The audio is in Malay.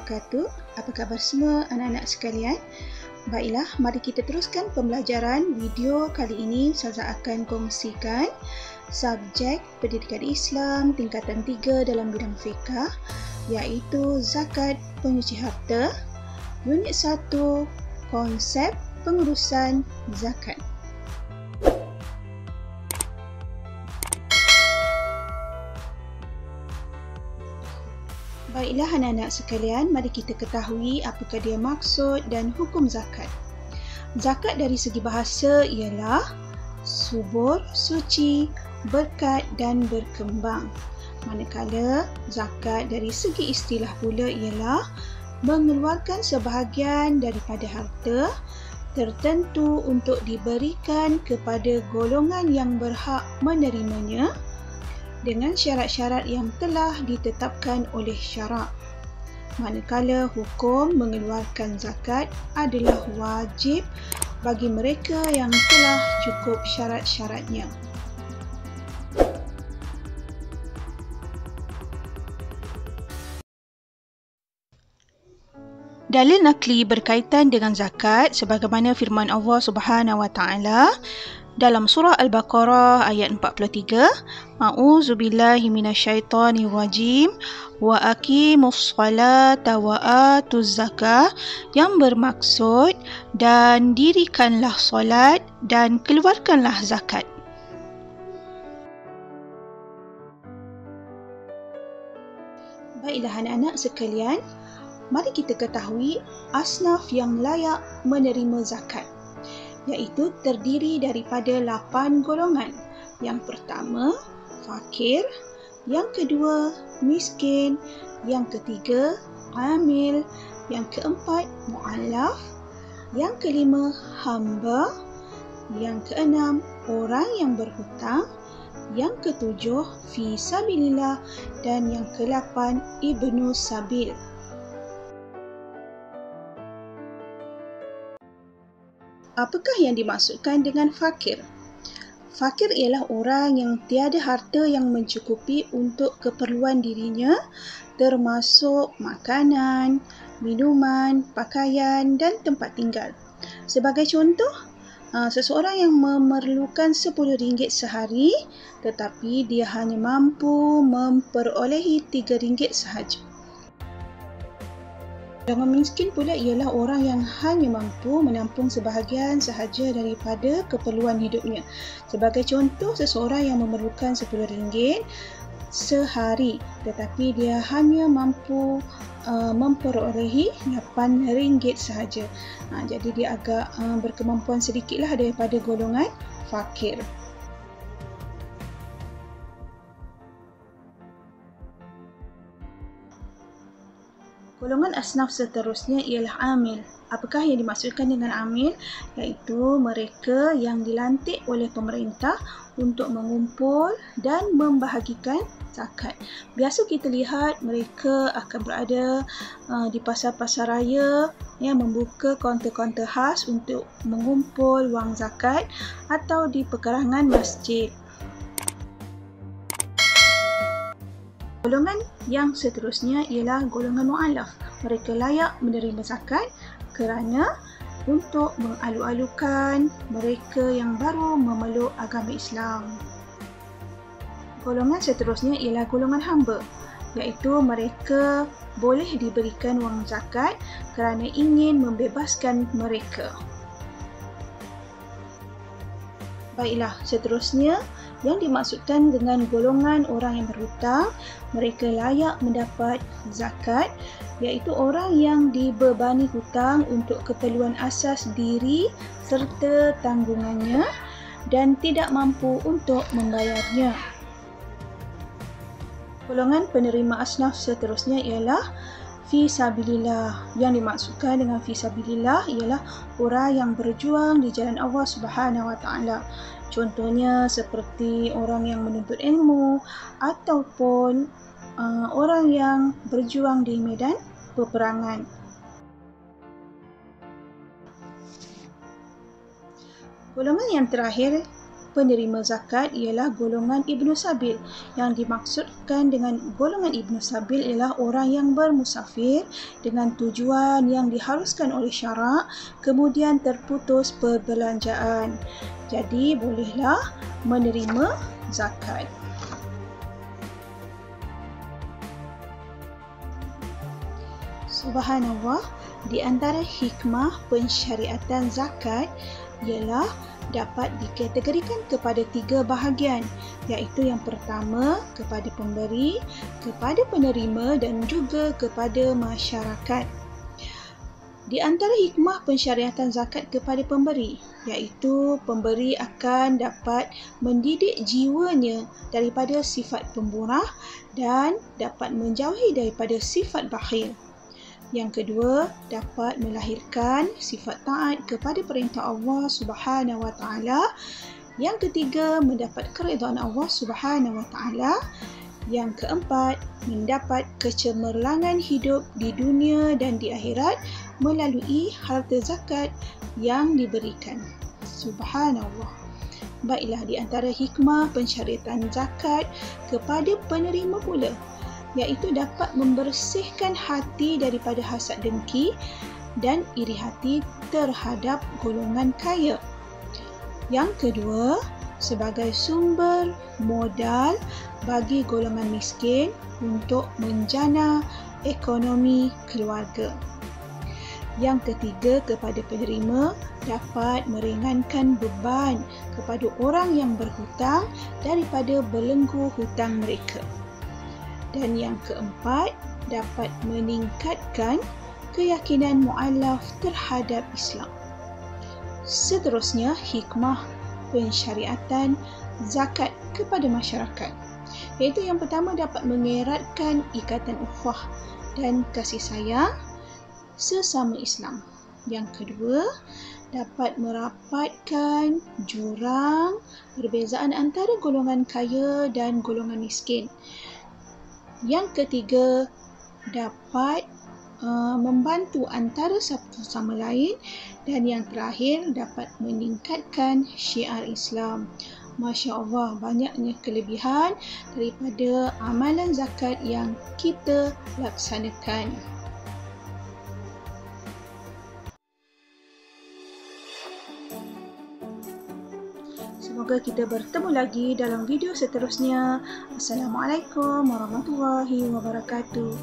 wabarakatuh. Apa khabar semua anak-anak sekalian? Baiklah, mari kita teruskan pembelajaran. Video kali ini Ustazah akan kongsikan subjek pendidikan Islam tingkatan 3 dalam bidang fiqh, iaitu zakat penyuci harta, unit 1, konsep pengurusan zakat. Baiklah anak-anak sekalian, mari kita ketahui apakah dia maksud dan hukum zakat. Zakat dari segi bahasa ialah subur, suci, berkat dan berkembang. Manakala zakat dari segi istilah pula ialah mengeluarkan sebahagian daripada harta tertentu untuk diberikan kepada golongan yang berhak menerimanya dengan syarat-syarat yang telah ditetapkan oleh syarak. Manakala hukum mengeluarkan zakat adalah wajib bagi mereka yang telah cukup syarat-syaratnya. Dalil nakli berkaitan dengan zakat sebagaimana firman Allah Subhanahu wa taala dalam surah Al-Baqarah ayat 43, A'udzubillahi minasyaitonirrajim wa aqimus salata wa atuz zakah, yang bermaksud dan dirikanlah solat dan keluarkanlah zakat. Baiklah anak-anak sekalian, mari kita ketahui asnaf yang layak menerima zakat, iaitu terdiri daripada 8 golongan. Yang pertama, fakir. Yang kedua, miskin. Yang ketiga, amil. Yang keempat, mu'allaf. Yang kelima, hamba. Yang keenam, orang yang berhutang. Yang ketujuh, fi sabilillah. Dan yang ke-8, ibnu sabil. Apakah yang dimaksudkan dengan fakir? Fakir ialah orang yang tiada harta yang mencukupi untuk keperluan dirinya, termasuk makanan, minuman, pakaian dan tempat tinggal. Sebagai contoh, seseorang yang memerlukan RM10 sehari tetapi dia hanya mampu memperolehi RM3 sahaja. Golongan miskin pula ialah orang yang hanya mampu menampung sebahagian sahaja daripada keperluan hidupnya. Sebagai contoh, seseorang yang memerlukan RM10 sehari tetapi dia hanya mampu memperolehi RM8 sahaja. Jadi dia agak berkemampuan sedikitlah daripada golongan fakir. Golongan asnaf seterusnya ialah amil. Apakah yang dimaksudkan dengan amil? Iaitu mereka yang dilantik oleh pemerintah untuk mengumpul dan membahagikan zakat. Biasa kita lihat mereka akan berada di pasar-pasar raya, membuka kaunter-kaunter khas untuk mengumpul wang zakat atau di pekarangan masjid. Golongan yang seterusnya ialah golongan mu'allaf. Mereka layak menerima zakat kerana untuk mengalu-alukan mereka yang baru memeluk agama Islam. Golongan seterusnya ialah golongan hamba, iaitu mereka boleh diberikan wang zakat kerana ingin membebaskan mereka. Baiklah, seterusnya yang dimaksudkan dengan golongan orang yang berhutang, mereka layak mendapat zakat, iaitu orang yang dibebani hutang untuk keperluan asas diri serta tanggungannya dan tidak mampu untuk membayarnya. Golongan penerima asnaf seterusnya ialah fi sabilillah. Yang dimaksudkan dengan fi sabilillah ialah orang yang berjuang di jalan Allah Subhanahu wa taala. Contohnya seperti orang yang menuntut ilmu ataupun orang yang berjuang di medan peperangan. Golongan yang terakhir, penerima zakat ialah golongan Ibnu Sabil. Yang dimaksudkan dengan golongan Ibnu Sabil ialah orang yang bermusafir dengan tujuan yang diharuskan oleh syarak, kemudian terputus perbelanjaan. Jadi bolehlah menerima zakat. Subhanallah, di antara hikmah pensyariatan zakat ialah dapat dikategorikan kepada 3 bahagian, iaitu yang pertama kepada pemberi, kepada penerima dan juga kepada masyarakat. Di antara hikmah pensyariatan zakat kepada pemberi, iaitu pemberi akan dapat mendidik jiwanya daripada sifat pemurah dan dapat menjauhi daripada sifat bakhil. Yang kedua, dapat melahirkan sifat taat kepada perintah Allah Subhanahu Wa Taala. Yang ketiga, mendapat keridhaan Allah Subhanahu Wa Taala. Yang keempat, mendapat kecemerlangan hidup di dunia dan di akhirat melalui harta zakat yang diberikan. Subhanallah. Baiklah, di antara hikmah pensyariatan zakat kepada penerima pula, iaitu dapat membersihkan hati daripada hasad dengki dan iri hati terhadap golongan kaya. Yang kedua, sebagai sumber modal bagi golongan miskin untuk menjana ekonomi keluarga. Yang ketiga, kepada penerima dapat meringankan beban kepada orang yang berhutang daripada belenggu hutang mereka. Dan yang keempat, dapat meningkatkan keyakinan mu'alaf terhadap Islam. Seterusnya, hikmah pensyariatan zakat kepada masyarakat, iaitu yang pertama dapat mengeratkan ikatan ukhuwah dan kasih sayang sesama Islam. Yang kedua, dapat merapatkan jurang perbezaan antara golongan kaya dan golongan miskin. Yang ketiga, dapat membantu antara satu sama lain. Dan yang terakhir, dapat meningkatkan syiar Islam. Masya Allah, banyaknya kelebihan daripada amalan zakat yang kita laksanakan. Semoga kita bertemu lagi dalam video seterusnya. Assalamualaikum warahmatullahi wabarakatuh.